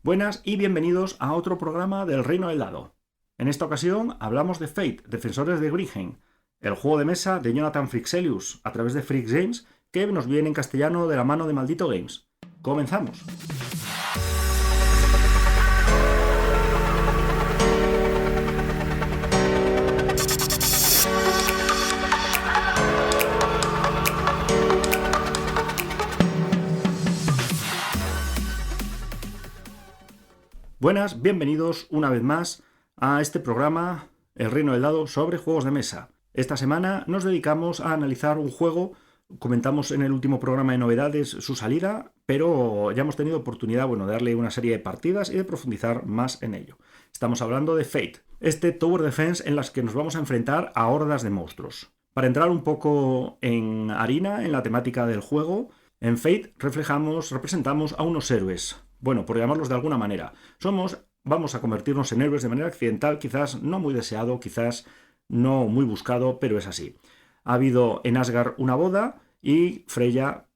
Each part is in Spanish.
Buenas y bienvenidos a otro programa del Reino del Dado. En esta ocasión hablamos de Fate, Defensores de Grinhelm, el juego de mesa de Jonathan Fryxelius a través de Frix Games, que nos viene en castellano de la mano de Maldito Games. ¡Comenzamos! Buenas, bienvenidos una vez más a este programa El Reino del Dado sobre juegos de mesa. Esta semana nos dedicamos a analizar un juego. Comentamos en el último programa de novedades su salida, pero ya hemos tenido oportunidad de darle una serie de partidas y de profundizar más en ello. Estamos hablando de Fate, este Tower Defense en las que nos vamos a enfrentar a hordas de monstruos. Para entrar un poco en harina, en la temática del juego, en Fate representamos a unos héroes. Bueno, por llamarlos de alguna manera. Vamos a convertirnos en héroes de manera accidental, quizás no muy deseado, quizás no muy buscado, pero es así. Ha habido en Asgard una boda y Freya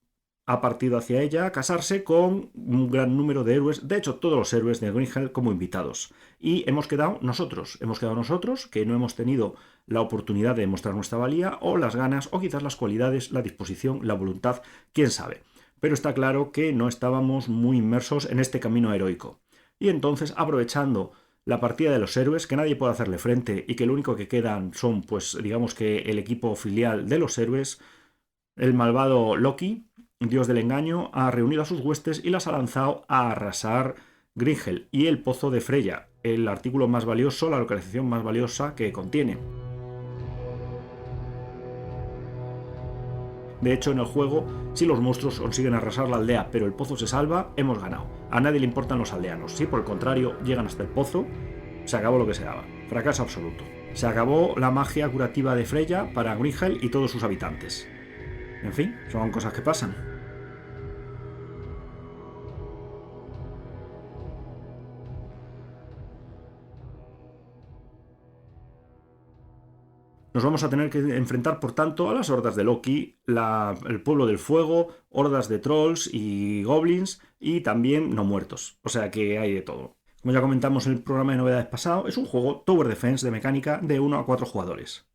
ha partido hacia ella a casarse con un gran número de héroes, de hecho todos los héroes de Grinhelm como invitados. Y hemos quedado nosotros que no hemos tenido la oportunidad de demostrar nuestra valía o las ganas o quizás las cualidades, la disposición, la voluntad, quién sabe. Pero está claro que no estábamos muy inmersos en este camino heroico. Y entonces, aprovechando la partida de los héroes, que nadie puede hacerle frente y que lo único que quedan son, pues, digamos que el equipo filial de los héroes, el malvado Loki, dios del engaño, ha reunido a sus huestes y las ha lanzado a arrasar Grinhelm y el pozo de Freya, el artículo más valioso, la localización más valiosa que contiene. De hecho, en el juego, si los monstruos consiguen arrasar la aldea, pero el pozo se salva, hemos ganado. A nadie le importan los aldeanos. Si por el contrario llegan hasta el pozo, se acabó lo que se daba. Fracaso absoluto. Se acabó la magia curativa de Freya para Grinhelm y todos sus habitantes. En fin, son cosas que pasan. Nos vamos a tener que enfrentar, por tanto, a las hordas de Loki, el pueblo del fuego, hordas de trolls y goblins y también no muertos. O sea que hay de todo. Como ya comentamos en el programa de novedades pasado, es un juego Tower Defense de mecánica de 1 a 4 jugadores.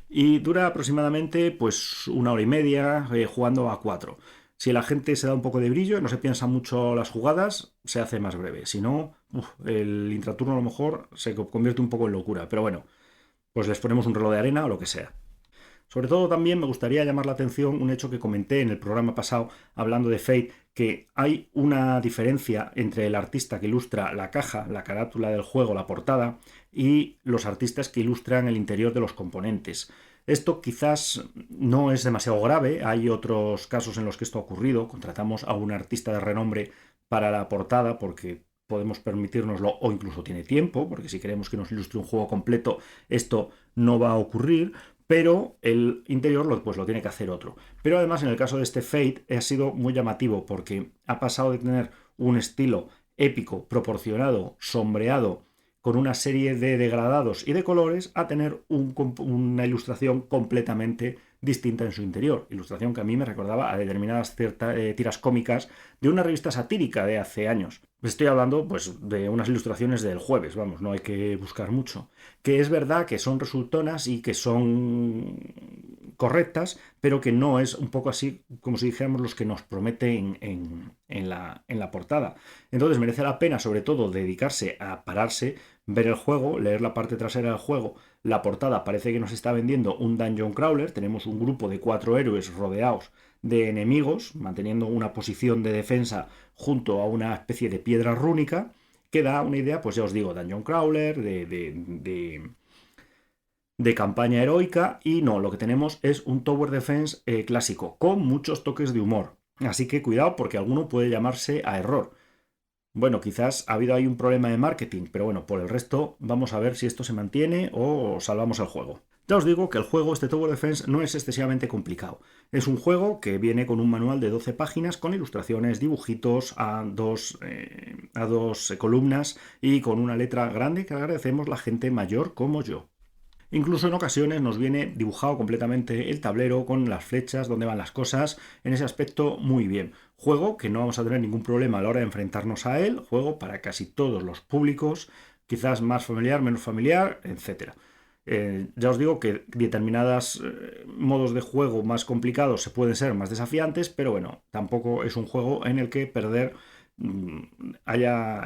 Y dura aproximadamente pues 1 hora y media jugando a 4. Si la gente se da un poco de brillo, no se piensa mucho las jugadas, se hace más breve. Si no, el intraturno a lo mejor se convierte un poco en locura. Pero bueno, pues les ponemos un reloj de arena o lo que sea. Sobre todo también me gustaría llamar la atención un hecho que comenté en el programa pasado hablando de Fate, que hay una diferencia entre el artista que ilustra la caja, la carátula del juego, la portada, y los artistas que ilustran el interior de los componentes. Esto quizás no es demasiado grave, hay otros casos en los que esto ha ocurrido, contratamos a un artista de renombre para la portada porque podemos permitírnoslo o incluso tiene tiempo, porque si queremos que nos ilustre un juego completo, esto no va a ocurrir, pero el interior lo tiene que hacer otro. Pero además en el caso de este Fate ha sido muy llamativo porque ha pasado de tener un estilo épico, proporcionado, sombreado, con una serie de degradados y de colores, a tener una ilustración completamente distinta en su interior. Ilustración que a mí me recordaba a determinadas tiras cómicas de una revista satírica de hace años. Estoy hablando de unas ilustraciones del jueves, no hay que buscar mucho. Que es verdad que son resultonas y que son correctas, pero que no es un poco así como si dijéramos los que nos prometen en la portada. Entonces merece la pena sobre todo dedicarse a pararse, ver el juego, leer la parte trasera del juego. La portada parece que nos está vendiendo un dungeon crawler, tenemos un grupo de 4 héroes rodeados de enemigos, manteniendo una posición de defensa junto a una especie de piedra rúnica, que da una idea, pues ya os digo, dungeon crawler, de campaña heroica, y no, lo que tenemos es un Tower Defense clásico, con muchos toques de humor. Así que cuidado porque alguno puede llamarse a error. Bueno, quizás ha habido ahí un problema de marketing, pero bueno, por el resto vamos a ver si esto se mantiene o salvamos el juego. Ya os digo que el juego, este Tower Defense, no es excesivamente complicado. Es un juego que viene con un manual de 12 páginas con ilustraciones, dibujitos a dos columnas y con una letra grande que agradecemos la gente mayor como yo. Incluso en ocasiones nos viene dibujado completamente el tablero con las flechas, donde van las cosas, en ese aspecto muy bien. Juego que no vamos a tener ningún problema a la hora de enfrentarnos a él, juego para casi todos los públicos, quizás más familiar, menos familiar, etc. Ya os digo que determinados modos de juego más complicados se pueden ser más desafiantes, pero bueno, tampoco es un juego en el que perder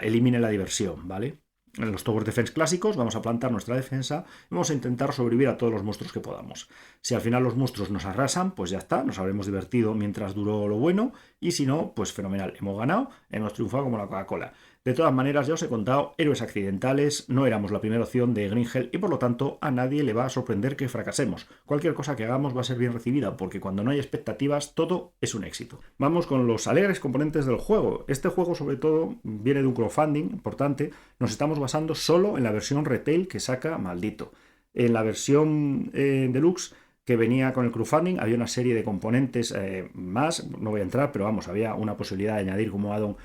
elimine la diversión, ¿vale? En los Tower Defense clásicos vamos a plantar nuestra defensa y vamos a intentar sobrevivir a todos los monstruos que podamos. Si al final los monstruos nos arrasan, pues ya está, nos habremos divertido mientras duró lo bueno, y si no, pues fenomenal, hemos ganado, hemos triunfado como la Coca-Cola. De todas maneras, ya os he contado, héroes accidentales, no éramos la primera opción de Green Hell y por lo tanto a nadie le va a sorprender que fracasemos. Cualquier cosa que hagamos va a ser bien recibida porque cuando no hay expectativas todo es un éxito. Vamos con los alegres componentes del juego. Este juego sobre todo viene de un crowdfunding importante, nos estamos basando solo en la versión retail que saca Maldito. En la versión deluxe que venía con el crowdfunding, había una serie de componentes más, no voy a entrar, pero vamos, había una posibilidad de añadir como add-on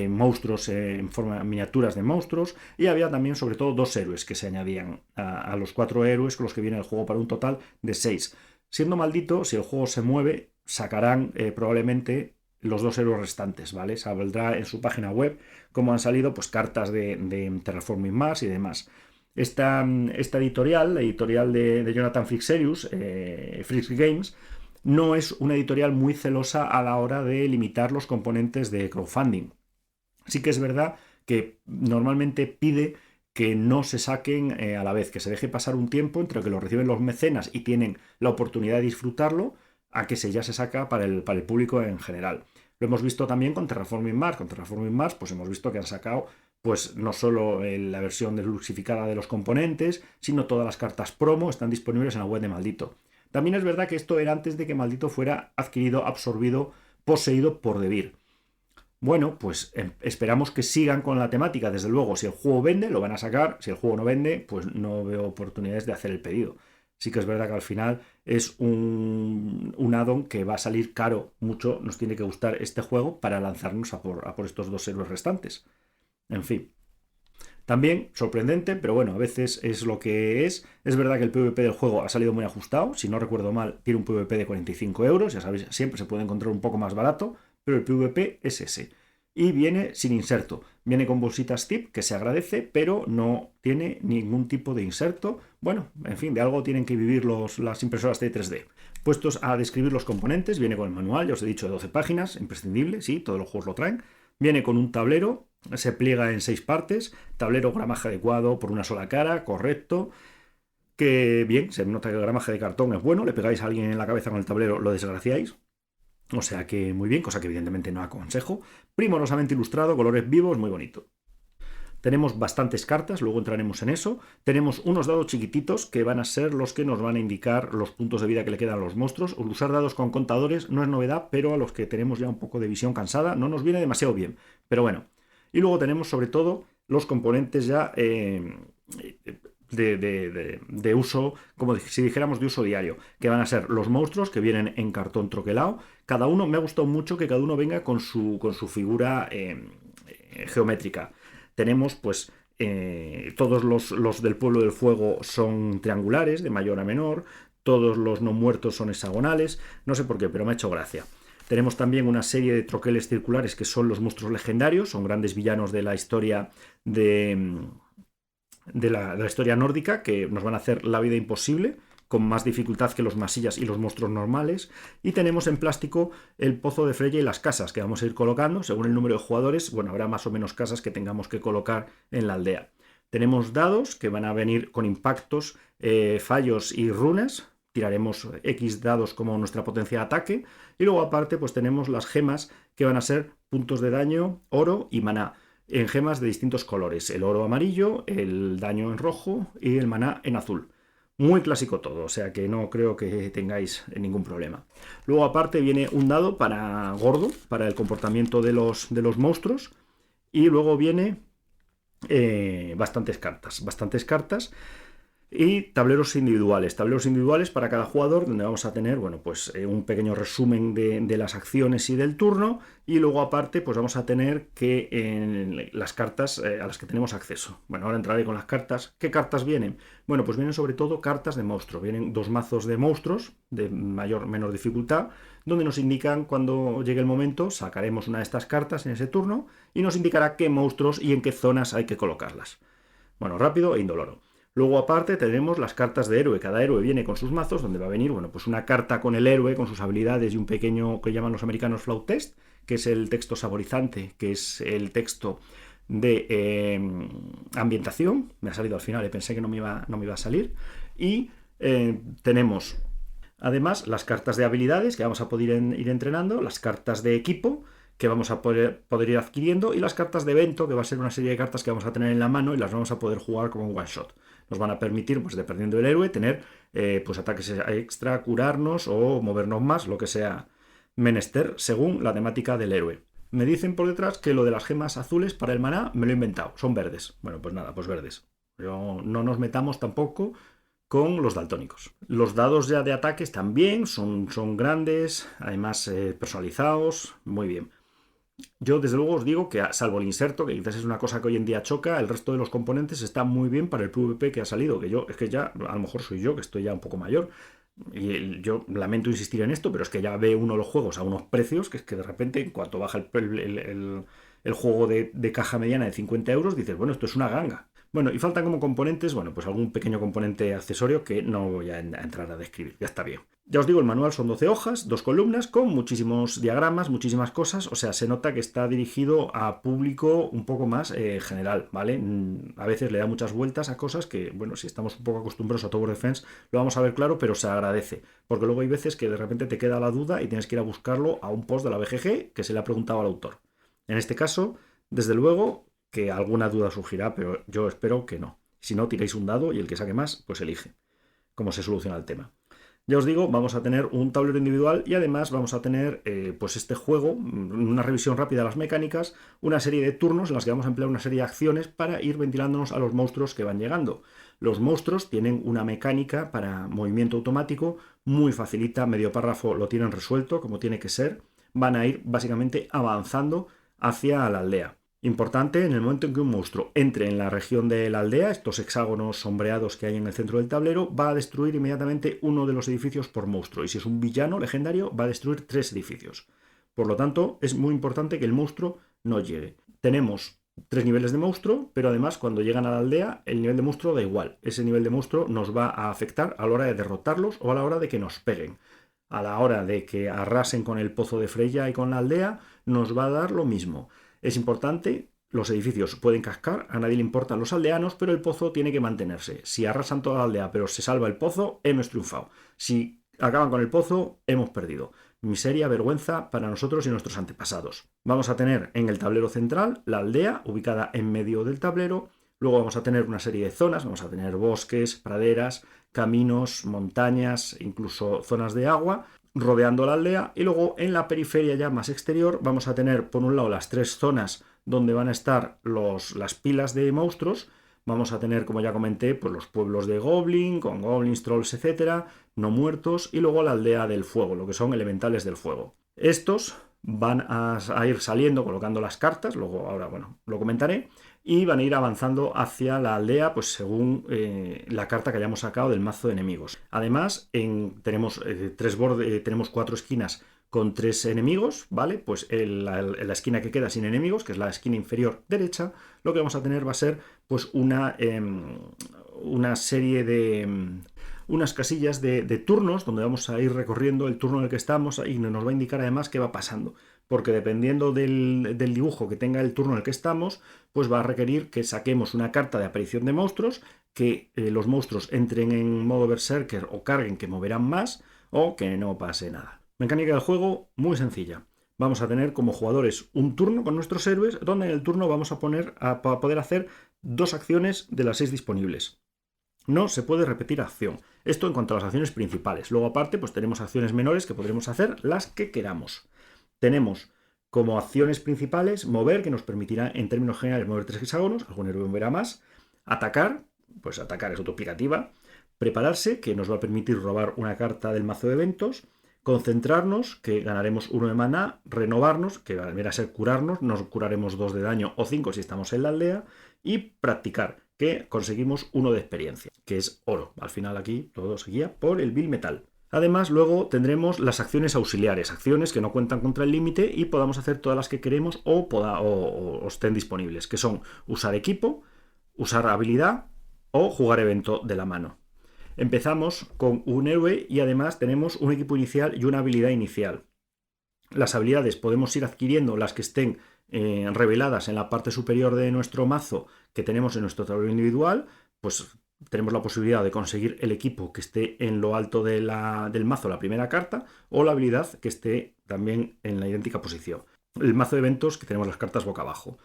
monstruos en forma miniaturas de monstruos, y había también sobre todo 2 héroes que se añadían a los 4 héroes con los que viene el juego para un total de 6. Siendo Maldito, si el juego se mueve, sacarán probablemente los 2 héroes restantes, ¿vale? Saldrá en su página web cómo han salido pues cartas de Terraforming Mars y demás. Esta editorial, la editorial de Jonathan Fixerius, Frix Games, no es una editorial muy celosa a la hora de limitar los componentes de crowdfunding. Sí que es verdad que normalmente pide que no se saquen a la vez, que se deje pasar un tiempo entre que lo reciben los mecenas y tienen la oportunidad de disfrutarlo, a que ya se saca para el público en general. Lo hemos visto también con Terraforming Mars. Con Terraforming Mars pues hemos visto que han sacado pues no solo la versión deluxificada de los componentes, sino todas las cartas promo están disponibles en la web de Maldito. También es verdad que esto era antes de que Maldito fuera adquirido, absorbido, poseído por Devir. Bueno, pues esperamos que sigan con la temática. Desde luego, si el juego vende, lo van a sacar. Si el juego no vende, pues no veo oportunidades de hacer el pedido. Sí que es verdad que al final es un add-on que va a salir caro. Mucho nos tiene que gustar este juego para lanzarnos a por estos 2 héroes restantes. En fin. También sorprendente, pero bueno, a veces es lo que es. Es verdad que el PvP del juego ha salido muy ajustado. Si no recuerdo mal, tiene un PvP de 45 euros. Ya sabéis, siempre se puede encontrar un poco más barato, pero el PvP es ese. Y viene sin inserto. Viene con bolsitas tip, que se agradece, pero no tiene ningún tipo de inserto. Bueno, en fin, de algo tienen que vivir las impresoras de 3D. Puestos a describir los componentes, viene con el manual, ya os he dicho, de 12 páginas, imprescindible, sí, todos los juegos lo traen. Viene con un tablero, se pliega en 6 partes, tablero gramaje adecuado por una sola cara, correcto. Que bien, se nota que el gramaje de cartón es bueno, le pegáis a alguien en la cabeza con el tablero, lo desgraciáis. O sea que muy bien, cosa que evidentemente no aconsejo. Primorosamente ilustrado, colores vivos, muy bonito. Tenemos bastantes cartas, luego entraremos en eso. Tenemos unos dados chiquititos que van a ser los que nos van a indicar los puntos de vida que le quedan a los monstruos. Usar dados con contadores no es novedad, pero a los que tenemos ya un poco de visión cansada no nos viene demasiado bien. Pero bueno. Y luego tenemos sobre todo los componentes ya de uso, como si dijéramos de uso diario, que van a ser los monstruos que vienen en cartón troquelado. Cada uno, me ha gustado mucho que cada uno venga con su figura geométrica. Tenemos pues todos los del Pueblo del Fuego son triangulares, de mayor a menor, todos los no muertos son hexagonales, no sé por qué, pero me ha hecho gracia. Tenemos también una serie de troqueles circulares que son los monstruos legendarios, son grandes villanos de la historia de la historia nórdica, que nos van a hacer la vida imposible, con más dificultad que los masillas y los monstruos normales. Y tenemos en plástico el pozo de Freya y las casas que vamos a ir colocando según el número de jugadores. Bueno, habrá más o menos casas que tengamos que colocar en la aldea. Tenemos dados que van a venir con impactos, fallos y runas. Tiraremos X dados como nuestra potencia de ataque. Y luego aparte pues tenemos las gemas que van a ser puntos de daño, oro y maná, en gemas de distintos colores. El oro amarillo, el daño en rojo y el maná en azul. Muy clásico todo, o sea que no creo que tengáis ningún problema. Luego aparte viene un dado para gordo, para el comportamiento de los monstruos. Y luego viene bastantes cartas. Y tableros individuales para cada jugador, donde vamos a tener, bueno, pues un pequeño resumen de las acciones y del turno, y luego aparte, pues vamos a tener que las cartas a las que tenemos acceso. Bueno, ahora entraré con las cartas. ¿Qué cartas vienen? Bueno, pues vienen sobre todo cartas de monstruo. Vienen 2 mazos de monstruos de mayor o menor dificultad, donde nos indican cuando llegue el momento, sacaremos una de estas cartas en ese turno y nos indicará qué monstruos y en qué zonas hay que colocarlas. Bueno, rápido e indoloro. Luego aparte tenemos las cartas de héroe. Cada héroe viene con sus mazos, donde va a venir, bueno, pues una carta con el héroe, con sus habilidades y un pequeño que llaman los americanos flow text, que es el texto saborizante, que es el texto de ambientación. Me ha salido al final, pensé que no me iba a salir. Y tenemos además las cartas de habilidades que vamos a poder ir entrenando, las cartas de equipo que vamos a poder ir adquiriendo y las cartas de evento, que va a ser una serie de cartas que vamos a tener en la mano y las vamos a poder jugar como un one shot. Nos van a permitir, pues dependiendo del héroe, tener pues ataques extra, curarnos o movernos más, lo que sea menester, según la temática del héroe. Me dicen por detrás que lo de las gemas azules para el maná me lo he inventado, son verdes. Bueno, pues nada, pues verdes. Pero no nos metamos tampoco con los daltónicos. Los dados ya de ataques también son grandes, además personalizados, muy bien. Yo desde luego os digo que salvo el inserto, que quizás es una cosa que hoy en día choca, el resto de los componentes está muy bien para el PvP que ha salido, que yo, es que ya, a lo mejor soy yo, que estoy ya un poco mayor, y yo lamento insistir en esto, pero es que ya ve uno los juegos a unos precios, que es que de repente, en cuanto baja el juego de caja mediana de 50 euros, dices, bueno, esto es una ganga. Bueno, y faltan como componentes, bueno, pues algún pequeño componente accesorio que no voy a entrar a describir, ya está bien. Ya os digo, el manual son 12 hojas, 2 columnas, con muchísimos diagramas, muchísimas cosas, o sea, se nota que está dirigido a público un poco más general, ¿vale? A veces le da muchas vueltas a cosas que, bueno, si estamos un poco acostumbrados a Tower Defense, lo vamos a ver claro, pero se agradece, porque luego hay veces que de repente te queda la duda y tienes que ir a buscarlo a un post de la BGG que se le ha preguntado al autor. En este caso, desde luego que alguna duda surgirá, pero yo espero que no. Si no, tiráis un dado y el que saque más, pues elige cómo se soluciona el tema. Ya os digo, vamos a tener un tablero individual y además vamos a tener pues este juego, una revisión rápida de las mecánicas, una serie de turnos en las que vamos a emplear una serie de acciones para ir ventilándonos a los monstruos que van llegando. Los monstruos tienen una mecánica para movimiento automático muy facilita, medio párrafo lo tienen resuelto como tiene que ser, van a ir básicamente avanzando hacia la aldea. Importante, en el momento en que un monstruo entre en la región de la aldea, estos hexágonos sombreados que hay en el centro del tablero, va a destruir inmediatamente uno de los edificios por monstruo. Y si es un villano legendario, va a destruir 3 edificios. Por lo tanto, es muy importante que el monstruo no llegue. Tenemos 3 niveles de monstruo, pero además cuando llegan a la aldea, el nivel de monstruo da igual. Ese nivel de monstruo nos va a afectar a la hora de derrotarlos o a la hora de que nos peguen. A la hora de que arrasen con el pozo de Freya y con la aldea, nos va a dar lo mismo. Es importante, los edificios pueden cascar, a nadie le importan los aldeanos, pero el pozo tiene que mantenerse. Si arrasan toda la aldea pero se salva el pozo, hemos triunfado. Si acaban con el pozo, hemos perdido. Miseria, vergüenza para nosotros y nuestros antepasados. Vamos a tener en el tablero central la aldea ubicada en medio del tablero. Luego vamos a tener una serie de zonas, vamos a tener bosques, praderas, caminos, montañas, incluso zonas de agua, rodeando la aldea, y luego en la periferia ya más exterior vamos a tener por un lado las 3 zonas donde van a estar las pilas de monstruos. Vamos a tener, como ya comenté, pues los pueblos de Goblin, con goblins, trolls, etcétera, no muertos, y luego la aldea del fuego, lo que son elementales del fuego. Estos van a ir saliendo, colocando las cartas, luego ahora, bueno, lo comentaré, y van a ir avanzando hacia la aldea, pues según la carta que hayamos sacado del mazo de enemigos. Además, tenemos 3 bordes, tenemos 4 esquinas con 3 enemigos, ¿vale? Pues en la esquina que queda sin enemigos, que es la esquina inferior derecha, lo que vamos a tener va a ser pues una serie de unas casillas de turnos donde vamos a ir recorriendo el turno en el que estamos y nos va a indicar además qué va pasando, porque dependiendo del dibujo que tenga el turno en el que estamos, pues va a requerir que saquemos una carta de aparición de monstruos, que los monstruos entren en modo berserker o carguen, que moverán más, o que no pase nada. Mecánica del juego muy sencilla. Vamos a tener como jugadores un turno con nuestros héroes, donde en el turno vamos a poder hacer 2 acciones de las 6 disponibles. No se puede repetir acción. Esto en cuanto a las acciones principales. Luego aparte pues tenemos acciones menores que podremos hacer las que queramos. Tenemos como acciones principales mover, que nos permitirá en términos generales mover 3 hexágonos, algún héroe moverá más. Atacar, pues atacar es autoexplicativa. Prepararse, que nos va a permitir robar una carta del mazo de eventos. Concentrarnos, que ganaremos 1 de maná. Renovarnos, que va a ser curarnos, nos curaremos 2 de daño o 5 si estamos en la aldea. Y practicar, que conseguimos 1 de experiencia, que es oro. Al final aquí todo se guía por el Bill Metal. Además, luego tendremos las acciones auxiliares, acciones que no cuentan contra el límite y podamos hacer todas las que queremos o estén disponibles, que son usar equipo, usar habilidad o jugar evento de la mano. Empezamos con un héroe y además tenemos un equipo inicial y una habilidad inicial. Las habilidades podemos ir adquiriendo las que estén reveladas en la parte superior de nuestro mazo que tenemos en nuestro tablero individual, pues tenemos la posibilidad de conseguir el equipo que esté en lo alto del mazo, la primera carta, o la habilidad que esté también en la idéntica posición. El mazo de eventos que tenemos las cartas boca abajo.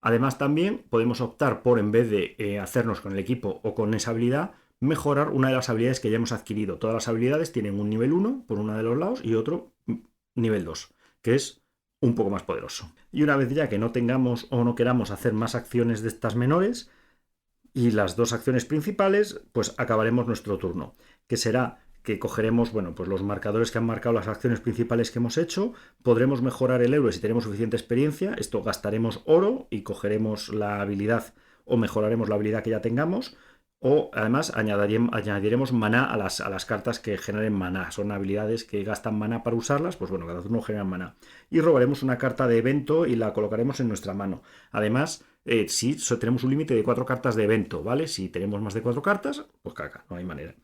Además también podemos optar por, en vez de hacernos con el equipo o con esa habilidad, mejorar una de las habilidades que ya hemos adquirido. Todas las habilidades tienen un nivel 1 por uno de los lados y otro nivel 2, que es un poco más poderoso. Y una vez ya que no tengamos o no queramos hacer más acciones de estas menores y las 2 acciones principales, pues acabaremos nuestro turno, que será que cogeremos, bueno, pues los marcadores que han marcado las acciones principales que hemos hecho, podremos mejorar el héroe si tenemos suficiente experiencia, esto gastaremos oro y cogeremos la habilidad o mejoraremos la habilidad que ya tengamos, o además añadiremos maná a las cartas que generen maná. Son habilidades que gastan maná para usarlas, pues bueno, cada turno generan maná. Y robaremos una carta de evento y la colocaremos en nuestra mano. Además, si tenemos un límite de 4 cartas de evento, ¿vale? Si tenemos más de 4 cartas, pues caca, no hay manera.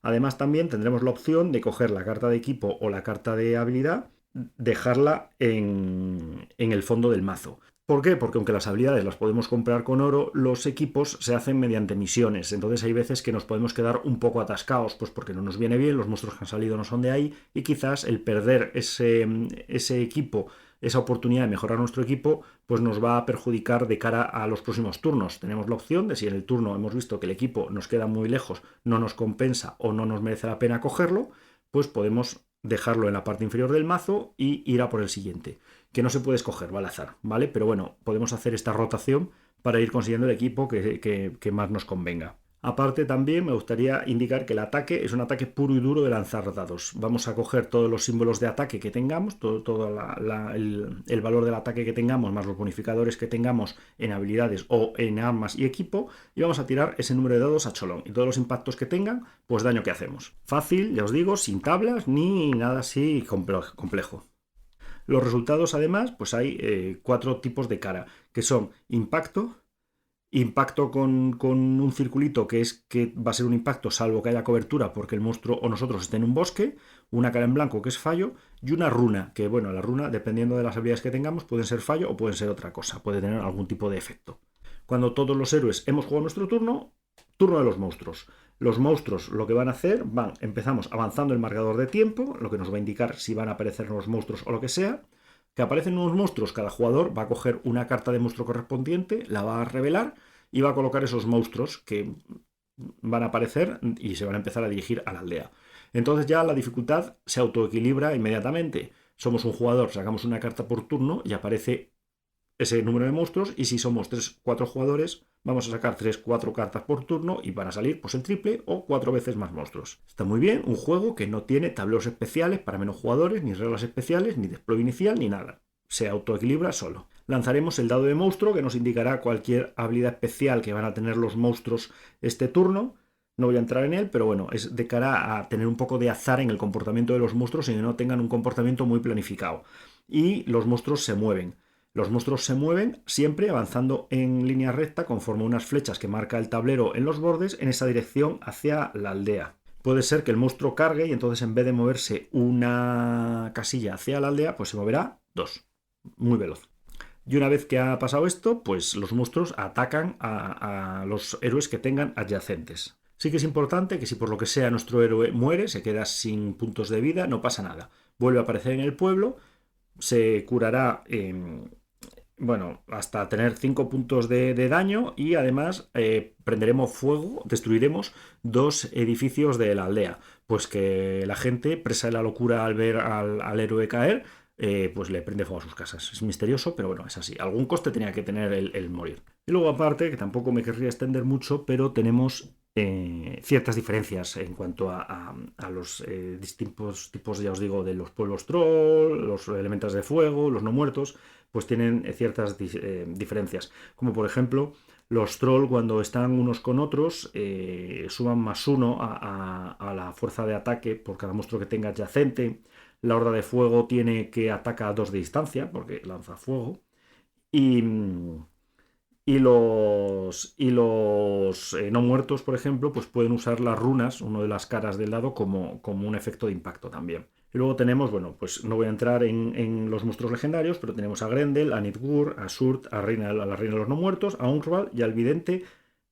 Además, también tendremos la opción de coger la carta de equipo o la carta de habilidad, dejarla en el fondo del mazo. ¿Por qué? Porque aunque las habilidades las podemos comprar con oro, los equipos se hacen mediante misiones. Entonces hay veces que nos podemos quedar un poco atascados, pues porque no nos viene bien, los monstruos que han salido no son de ahí, y quizás el perder ese equipo, esa oportunidad de mejorar nuestro equipo, pues nos va a perjudicar de cara a los próximos turnos. Tenemos la opción de, si en el turno hemos visto que el equipo nos queda muy lejos, no nos compensa o no nos merece la pena cogerlo, pues podemos dejarlo en la parte inferior del mazo y ir a por el siguiente, que no se puede escoger, va al azar, ¿vale? Pero bueno, podemos hacer esta rotación para ir consiguiendo el equipo que más nos convenga. Aparte, también me gustaría indicar que el ataque es un ataque puro y duro de lanzar dados. Vamos a coger todos los símbolos de ataque que tengamos, todo el valor del ataque que tengamos, más los bonificadores que tengamos en habilidades o en armas y equipo, y vamos a tirar ese número de dados a cholón. Y todos los impactos que tengan, pues daño que hacemos. Fácil, ya os digo, sin tablas ni nada así complejo. Los resultados, además, pues hay 4 tipos de cara, que son impacto con un circulito que es que va a ser un impacto salvo que haya cobertura porque el monstruo o nosotros esté en un bosque, una cara en blanco que es fallo y una runa, que bueno, la runa dependiendo de las habilidades que tengamos pueden ser fallo o pueden ser otra cosa, puede tener algún tipo de efecto. Cuando todos los héroes hemos jugado nuestro turno de los monstruos. Los monstruos lo que van a hacer, empezamos avanzando el marcador de tiempo, lo que nos va a indicar si van a aparecer nuevos monstruos o lo que sea. Que aparecen nuevos monstruos, cada jugador va a coger una carta de monstruo correspondiente, la va a revelar y va a colocar esos monstruos que van a aparecer y se van a empezar a dirigir a la aldea. Entonces ya la dificultad se autoequilibra inmediatamente. Somos un jugador, sacamos una carta por turno y aparece ese número de monstruos, y si somos 3-4 jugadores vamos a sacar 3-4 cartas por turno y van a salir pues el triple o 4 veces más monstruos. Está muy bien, un juego que no tiene tableros especiales para menos jugadores, ni reglas especiales, ni de exploit inicial, ni nada. Se autoequilibra solo. Lanzaremos el dado de monstruo que nos indicará cualquier habilidad especial que van a tener los monstruos este turno. No voy a entrar en él, pero bueno, es de cara a tener un poco de azar en el comportamiento de los monstruos y que no tengan un comportamiento muy planificado. Y los monstruos se mueven. Los monstruos se mueven siempre avanzando en línea recta conforme unas flechas que marca el tablero en los bordes en esa dirección hacia la aldea. Puede ser que el monstruo cargue y entonces en vez de moverse una casilla hacia la aldea, pues se moverá 2. Muy veloz. Y una vez que ha pasado esto, pues los monstruos atacan a los héroes que tengan adyacentes. Sí que es importante que si por lo que sea nuestro héroe muere, se queda sin puntos de vida, no pasa nada. Vuelve a aparecer en el pueblo, se curará hasta tener 5 puntos de daño y además prenderemos fuego, destruiremos 2 edificios de la aldea. Pues que la gente, presa de la locura al ver al héroe caer, pues le prende fuego a sus casas. Es misterioso, pero bueno, es así. Algún coste tenía que tener el morir. Y luego aparte, que tampoco me querría extender mucho, pero tenemos ciertas diferencias en cuanto a los distintos tipos, ya os digo, de los pueblos troll, los elementos de fuego, los no muertos, pues tienen ciertas diferencias. Como por ejemplo, los troll cuando están unos con otros suman +1 a la fuerza de ataque por cada monstruo que tenga adyacente. La horda de fuego tiene que ataca a 2 de distancia porque lanza fuego. Y, y los no muertos, por ejemplo, pues pueden usar las runas, una de las caras del dado, como un efecto de impacto también. Y luego tenemos, bueno, pues no voy a entrar en los monstruos legendarios, pero tenemos a Grendel, a Nidhuggur, a Surt, a la reina de los no muertos, a Unrwal y al vidente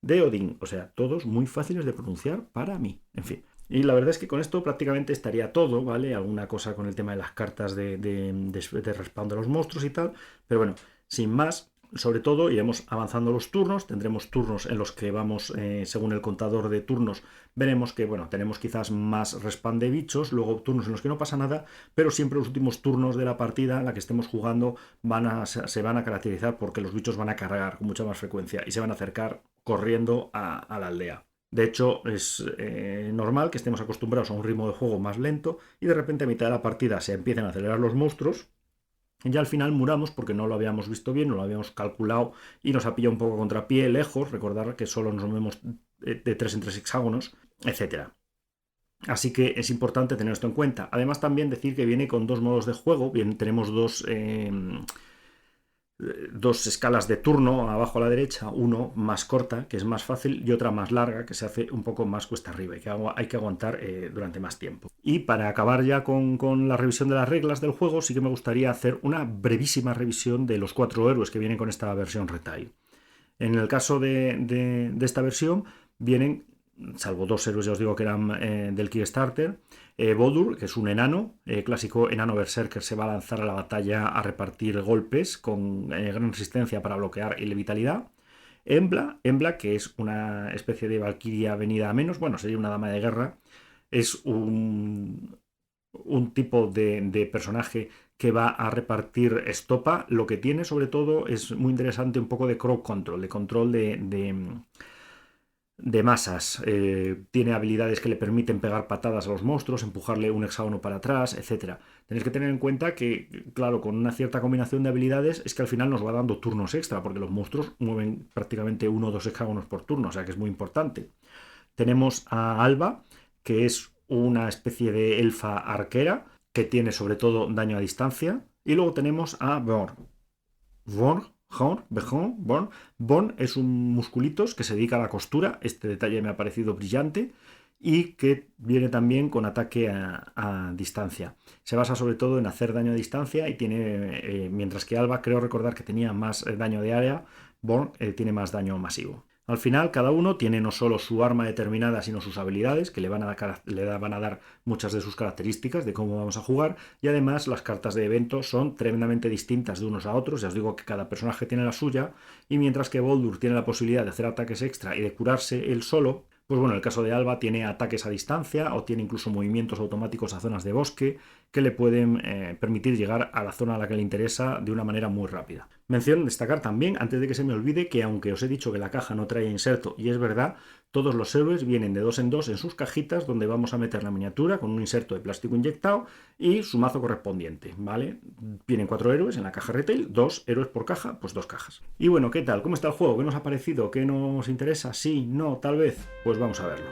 de Odín. O sea, todos muy fáciles de pronunciar para mí. En fin. Y la verdad es que con esto prácticamente estaría todo, ¿vale? Alguna cosa con el tema de las cartas de respawn de los monstruos y tal. Pero bueno, sin más, sobre todo iremos avanzando los turnos, tendremos turnos en los que vamos, según el contador de turnos, veremos que, bueno, tenemos quizás más respawn de bichos, luego turnos en los que no pasa nada, pero siempre los últimos turnos de la partida en la que estemos jugando se van a caracterizar porque los bichos van a cargar con mucha más frecuencia y se van a acercar corriendo a la aldea. De hecho, es normal que estemos acostumbrados a un ritmo de juego más lento y de repente a mitad de la partida se empiecen a acelerar los monstruos. Y ya al final muramos porque no lo habíamos visto bien, no lo habíamos calculado y nos ha pillado un poco contrapié, lejos. Recordar que solo nos movemos de 3 en 3 hexágonos, etc. Así que es importante tener esto en cuenta. Además, también decir que viene con 2 modos de juego. Bien, tenemos dos escalas de turno abajo a la derecha, uno más corta, que es más fácil, y otra más larga, que se hace un poco más cuesta arriba y que hay que aguantar durante más tiempo. Y para acabar ya con la revisión de las reglas del juego, sí que me gustaría hacer una brevísima revisión de los 4 héroes que vienen con esta versión retail. En el caso de esta versión vienen, salvo 2 héroes, ya os digo que eran del Kickstarter, Boldur, que es un enano, clásico enano berserker, se va a lanzar a la batalla a repartir golpes con gran resistencia para bloquear y vitalidad. Embla, que es una especie de valquiria venida a menos, bueno, sería una dama de guerra, es un tipo de personaje que va a repartir estopa. Lo que tiene sobre todo es muy interesante un poco de crowd control, de control de masas. Tiene habilidades que le permiten pegar patadas a los monstruos, empujarle un hexágono para atrás, etc. Tenéis que tener en cuenta que, claro, con una cierta combinación de habilidades es que al final nos va dando turnos extra, porque los monstruos mueven prácticamente 1 o 2 hexágonos por turno, o sea que es muy importante. Tenemos a Alba, que es una especie de elfa arquera, que tiene sobre todo daño a distancia. Y luego tenemos a Born. Born es un musculitos que se dedica a la costura. Este detalle me ha parecido brillante. Y que viene también con ataque a distancia. Se basa sobre todo en hacer daño a distancia y tiene, mientras que Alba, creo recordar que tenía más daño de área, Born tiene más daño masivo. Al final, cada uno tiene no solo su arma determinada, sino sus habilidades, que le van a dar muchas de sus características de cómo vamos a jugar, y además las cartas de evento son tremendamente distintas de unos a otros. Ya os digo que cada personaje tiene la suya, y mientras que Boldur tiene la posibilidad de hacer ataques extra y de curarse él solo, pues bueno, el caso de Alba tiene ataques a distancia o tiene incluso movimientos automáticos a zonas de bosque que le pueden permitir llegar a la zona a la que le interesa de una manera muy rápida. Mención destacar también, antes de que se me olvide, que aunque os he dicho que la caja no trae inserto, y es verdad, todos los héroes vienen de 2 en 2 en sus cajitas, donde vamos a meter la miniatura con un inserto de plástico inyectado y su mazo correspondiente, ¿vale? Vienen 4 héroes en la caja retail, 2 héroes por caja, pues 2 cajas. Y bueno, ¿qué tal? ¿Cómo está el juego? ¿Qué nos ha parecido? ¿Qué nos interesa? Sí, no, tal vez. Pues vamos a verlo.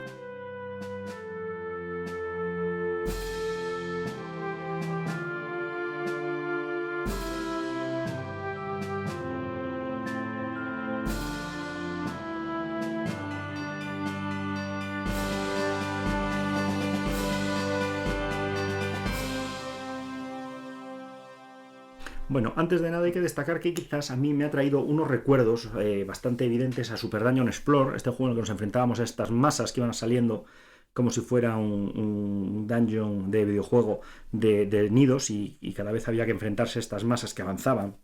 Bueno, antes de nada hay que destacar que quizás a mí me ha traído unos recuerdos bastante evidentes a Super Dungeon Explore, este juego en el que nos enfrentábamos a estas masas que iban saliendo como si fuera un dungeon de videojuego de nidos y cada vez había que enfrentarse a estas masas que avanzaban.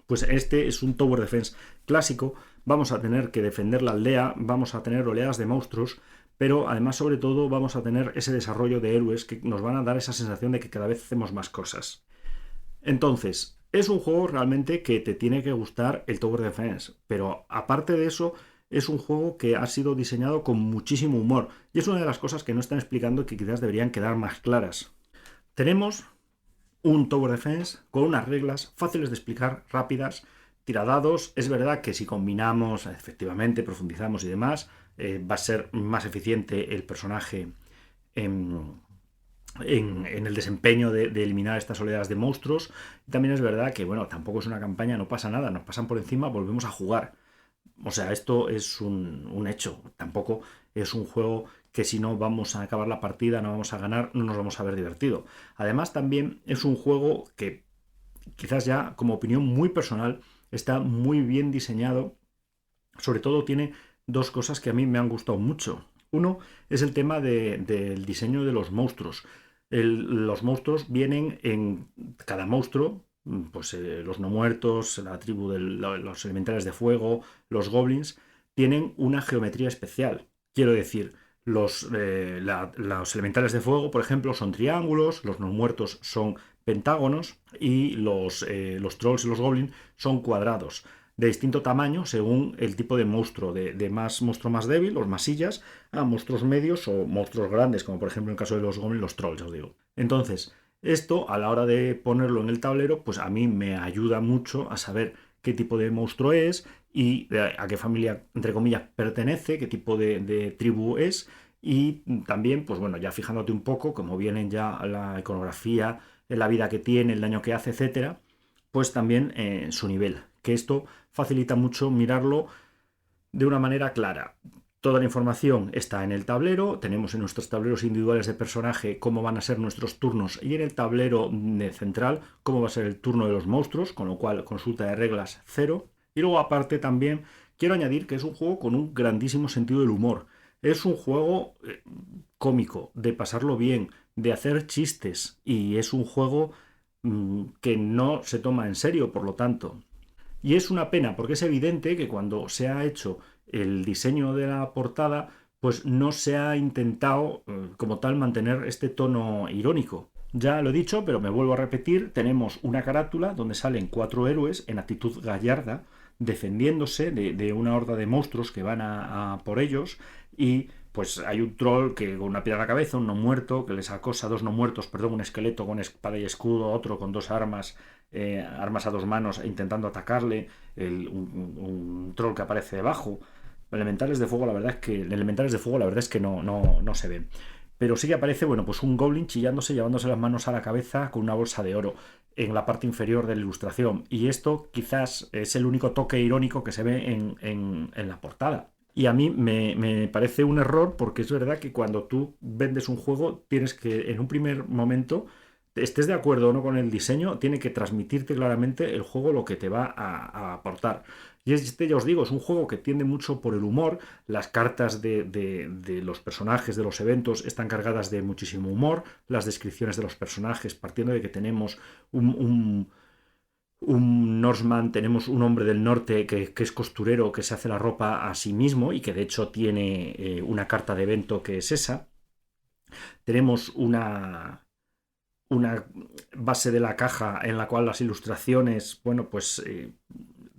Pues este es un Tower Defense clásico, vamos a tener que defender la aldea, vamos a tener oleadas de monstruos, pero además sobre todo vamos a tener ese desarrollo de héroes que nos van a dar esa sensación de que cada vez hacemos más cosas. Entonces, es un juego realmente que te tiene que gustar el Tower Defense, pero aparte de eso, es un juego que ha sido diseñado con muchísimo humor y es una de las cosas que no están explicando y que quizás deberían quedar más claras. Tenemos un Tower Defense con unas reglas fáciles de explicar, rápidas, tiradados. Es verdad que si combinamos, efectivamente, profundizamos y demás, va a ser más eficiente el personaje en el desempeño de eliminar estas oleadas de monstruos. Y también es verdad que, bueno, tampoco es una campaña, no pasa nada, nos pasan por encima, volvemos a jugar. O sea, esto es un hecho. Tampoco es un juego que si no vamos a acabar la partida, no vamos a ganar, no nos vamos a ver divertido. Además, también es un juego que quizás ya como opinión muy personal está muy bien diseñado. Sobre todo tiene dos cosas que a mí me han gustado mucho. Uno es el tema del diseño de los monstruos. Los monstruos vienen en cada monstruo, pues los no muertos, la tribu de los elementales de fuego, los goblins, tienen una geometría especial. Quiero decir, los elementales de fuego, por ejemplo, son triángulos, los no muertos son pentágonos y los trolls y los goblins son cuadrados de distinto tamaño según el tipo de monstruo, de más monstruo más débil, los masillas, a monstruos medios o monstruos grandes, como por ejemplo en el caso de los goblins, los trolls, os digo. Entonces, esto a la hora de ponerlo en el tablero, pues a mí me ayuda mucho a saber qué tipo de monstruo es y a qué familia, entre comillas, pertenece, qué tipo de tribu es. Y también, pues bueno, ya fijándote un poco, como vienen ya la iconografía, la vida que tiene, el daño que hace, etcétera, pues también su nivel. Que esto facilita mucho mirarlo de una manera clara. Toda la información está en el tablero, tenemos en nuestros tableros individuales de personaje cómo van a ser nuestros turnos y en el tablero central cómo va a ser el turno de los monstruos, con lo cual consulta de reglas 0. Y luego aparte también quiero añadir que es un juego con un grandísimo sentido del humor. Es un juego cómico, de pasarlo bien, de hacer chistes y es un juego que no se toma en serio, por lo tanto. Y es una pena porque es evidente que cuando se ha hecho el diseño de la portada, pues no se ha intentado como tal mantener este tono irónico. Ya lo he dicho, pero me vuelvo a repetir, tenemos una carátula donde salen 4 héroes en actitud gallarda, defendiéndose de una horda de monstruos que van a por ellos y pues hay un troll que con una piedra en la cabeza, un no muerto que les acosa, dos no muertos, perdón, un esqueleto con espada y escudo, otro con 2 armas, armas a 2 manos intentando atacarle, un troll que aparece debajo. Elementales de fuego, la verdad es que no se ven. Pero sí que aparece, bueno, pues un goblin chillándose, llevándose las manos a la cabeza con una bolsa de oro en la parte inferior de la ilustración. Y esto quizás es el único toque irónico que se ve en la portada. Y a mí me parece un error porque es verdad que cuando tú vendes un juego tienes que en un primer momento, estés de acuerdo o no con el diseño, tiene que transmitirte claramente el juego lo que te va a aportar. Y ya os digo, es un juego que tiende mucho por el humor. Las cartas de los personajes, de los eventos, están cargadas de muchísimo humor. Las descripciones de los personajes, partiendo de que tenemos un Norseman, tenemos un hombre del norte que es costurero, que se hace la ropa a sí mismo y que de hecho tiene una carta de evento que es esa. Tenemos una base de la caja en la cual las ilustraciones, bueno, pues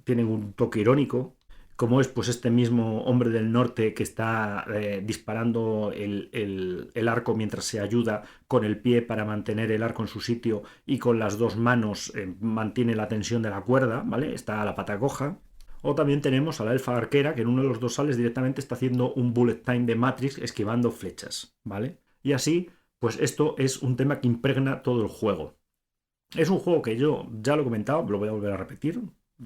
tienen un toque irónico, como es pues este mismo hombre del norte que está disparando el arco mientras se ayuda con el pie para mantener el arco en su sitio y con las 2 manos mantiene la tensión de la cuerda, ¿vale? Está a la pata coja. O también tenemos a la elfa arquera que en uno de los dorsales directamente está haciendo un bullet time de Matrix esquivando flechas, ¿vale? Y así, pues esto es un tema que impregna todo el juego. Es un juego que yo ya lo he comentado, lo voy a volver a repetir.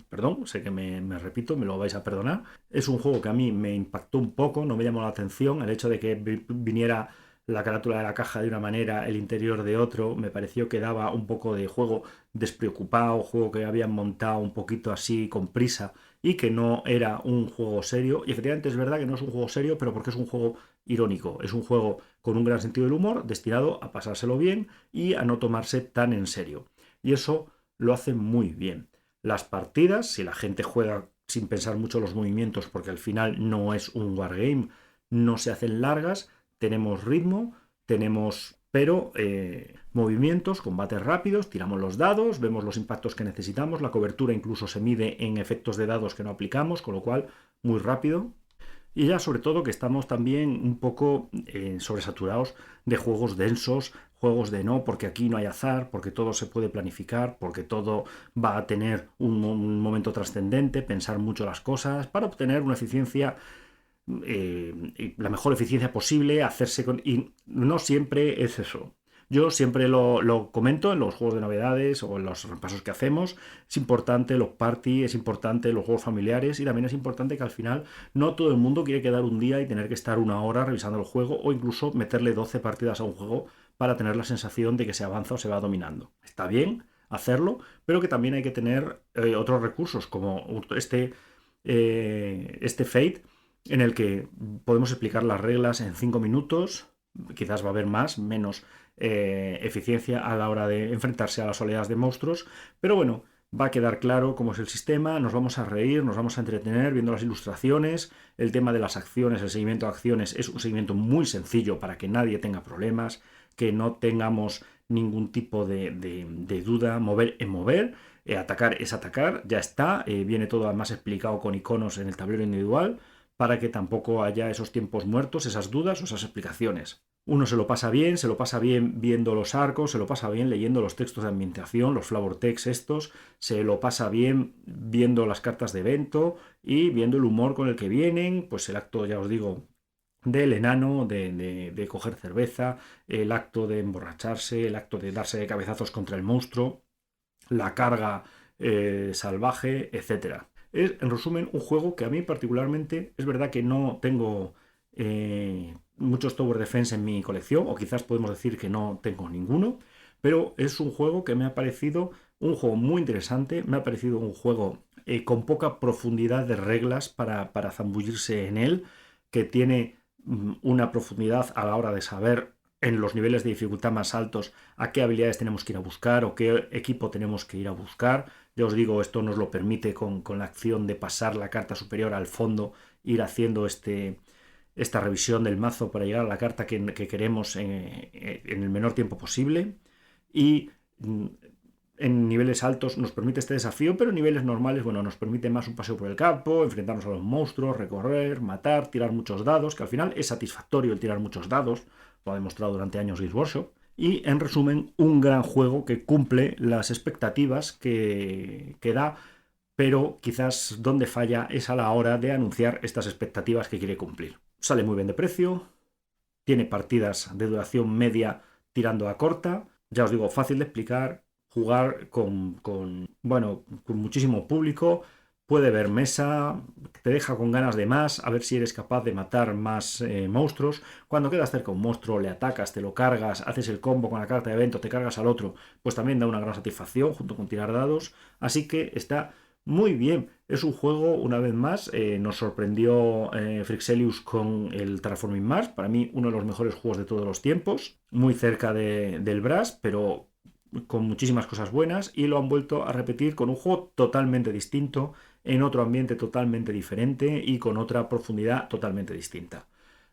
Perdón, sé que me repito, me lo vais a perdonar. Es un juego que a mí me impactó un poco, no me llamó la atención. El hecho de que viniera la carátula de la caja de una manera, el interior de otro, me pareció que daba un poco de juego despreocupado, juego que habían montado un poquito así con prisa y que no era un juego serio. Y efectivamente es verdad que no es un juego serio, pero porque es un juego irónico. Es un juego con un gran sentido del humor, destinado a pasárselo bien y a no tomarse tan en serio. Y eso lo hace muy bien. Las partidas, si la gente juega sin pensar mucho los movimientos, porque al final no es un wargame, no se hacen largas, tenemos ritmo, tenemos movimientos, combates rápidos, tiramos los dados, vemos los impactos que necesitamos, la cobertura incluso se mide en efectos de dados que no aplicamos, con lo cual muy rápido. Y ya sobre todo que estamos también un poco sobresaturados de juegos densos, juegos de no, porque aquí no hay azar, porque todo se puede planificar, porque todo va a tener un momento trascendente, pensar mucho las cosas, para obtener una eficiencia, la mejor eficiencia posible, hacerse con... Y no siempre es eso. Yo siempre lo comento en los juegos de novedades o en los repasos que hacemos. Es importante los party, es importante los juegos familiares y también es importante que al final no todo el mundo quiere quedar un día y tener que estar una hora revisando el juego o incluso meterle 12 partidas a un juego para tener la sensación de que se avanza o se va dominando. Está bien hacerlo, pero que también hay que tener otros recursos como este Fate en el que podemos explicar las reglas en 5 minutos. Quizás va a haber más, menos eficiencia a la hora de enfrentarse a las oleadas de monstruos, pero bueno, va a quedar claro cómo es el sistema, nos vamos a reír, nos vamos a entretener viendo las ilustraciones, el tema de las acciones, el seguimiento de acciones es un seguimiento muy sencillo para que nadie tenga problemas, que no tengamos ningún tipo de duda, mover en mover, atacar es atacar, ya está, viene todo además explicado con iconos en el tablero individual, para que tampoco haya esos tiempos muertos, esas dudas o esas explicaciones. Uno se lo pasa bien viendo los arcos, se lo pasa bien leyendo los textos de ambientación, los flavor text estos, se lo pasa bien viendo las cartas de evento y viendo el humor con el que vienen, pues el acto, ya os digo, del enano, de coger cerveza, el acto de emborracharse, el acto de darse de cabezazos contra el monstruo, la carga salvaje, etcétera. Es, en resumen, un juego que a mí particularmente, es verdad que no tengo muchos Tower Defense en mi colección, o quizás podemos decir que no tengo ninguno, pero es un juego que me ha parecido un juego muy interesante, me ha parecido un juego con poca profundidad de reglas para zambullirse en él, que tiene una profundidad a la hora de saber en los niveles de dificultad más altos a qué habilidades tenemos que ir a buscar o qué equipo tenemos que ir a buscar. Ya os digo, esto nos lo permite con la acción de pasar la carta superior al fondo, ir haciendo esta revisión del mazo para llegar a la carta que queremos en el menor tiempo posible. Y en niveles altos nos permite este desafío, pero en niveles normales, bueno, nos permite más un paseo por el campo, enfrentarnos a los monstruos, recorrer, matar, tirar muchos dados, que al final es satisfactorio el tirar muchos dados, lo ha demostrado durante años Games Workshop. Y en resumen, un gran juego que cumple las expectativas que da, pero quizás donde falla es a la hora de anunciar estas expectativas que quiere cumplir. Sale muy bien de precio, tiene partidas de duración media tirando a corta, ya os digo, fácil de explicar, jugar bueno, con muchísimo público, puede ver mesa, te deja con ganas de más, a ver si eres capaz de matar más monstruos. Cuando quedas cerca a un monstruo, le atacas, te lo cargas, haces el combo con la carta de evento, te cargas al otro, pues también da una gran satisfacción junto con tirar dados. Así que está muy bien. Es un juego, una vez más, nos sorprendió Frixelius con el Terraforming Mars, para mí uno de los mejores juegos de todos los tiempos, muy cerca del Brass, pero con muchísimas cosas buenas, y lo han vuelto a repetir con un juego totalmente distinto, en otro ambiente totalmente diferente y con otra profundidad totalmente distinta.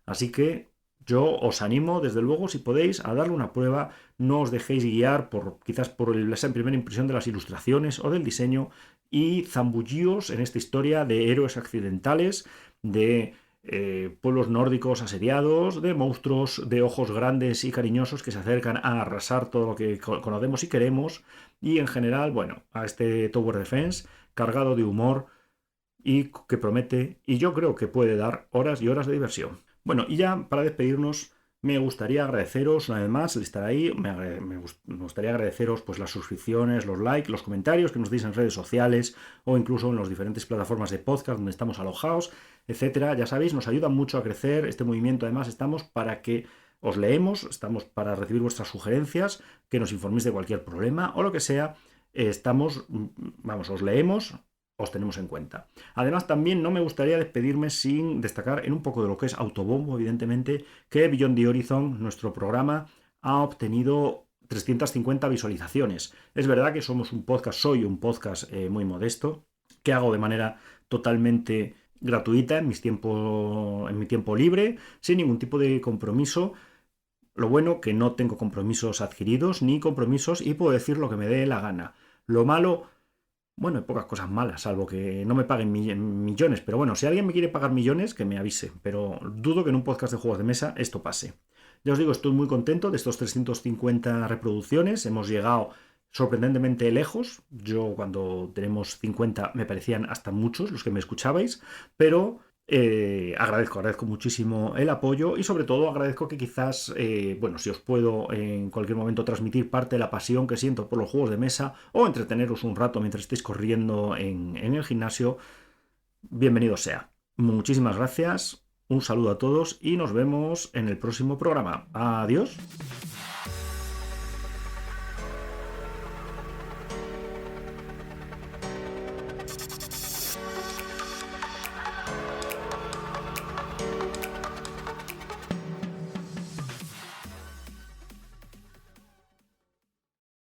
Así que yo os animo, desde luego, si podéis, a darle una prueba. No os dejéis guiar quizás por esa primera impresión de las ilustraciones o del diseño y zambullíos en esta historia de héroes accidentales, de pueblos nórdicos asediados, de monstruos de ojos grandes y cariñosos que se acercan a arrasar todo lo que conocemos y queremos, y en general, bueno, a este Tower Defense cargado de humor y que promete, y yo creo que puede dar horas y horas de diversión. Bueno, y ya para despedirnos, me gustaría agradeceros una vez más el estar ahí, me gustaría agradeceros pues las suscripciones, los likes, los comentarios que nos deis en redes sociales o incluso en las diferentes plataformas de podcast donde estamos alojados, etcétera. Ya sabéis, nos ayuda mucho a crecer este movimiento. Además, estamos para que os leemos, estamos para recibir vuestras sugerencias, que nos informéis de cualquier problema o lo que sea. Os leemos, os tenemos en cuenta. Además, también no me gustaría despedirme sin destacar en un poco de lo que es Autobombo, evidentemente, que Beyond the Horizon, nuestro programa, ha obtenido 350 visualizaciones. Es verdad que soy un podcast muy modesto, que hago de manera totalmente gratuita en mi tiempo libre, sin ningún tipo de compromiso. Lo bueno que no tengo compromisos adquiridos ni compromisos y puedo decir lo que me dé la gana. Lo malo, Bueno, hay pocas cosas malas, salvo que no me paguen millones. Pero bueno, si alguien me quiere pagar millones, que me avise. Pero dudo que en un podcast de juegos de mesa esto pase. Ya os digo, estoy muy contento de estos 350 reproducciones. Hemos llegado sorprendentemente lejos. Yo cuando tenemos 50 me parecían hasta muchos los que me escuchabais. Pero agradezco muchísimo el apoyo y sobre todo agradezco que quizás, bueno, si os puedo en cualquier momento transmitir parte de la pasión que siento por los juegos de mesa o entreteneros un rato mientras estéis corriendo en el gimnasio, bienvenido sea. Muchísimas gracias, un saludo a todos y nos vemos en el próximo programa. Adiós.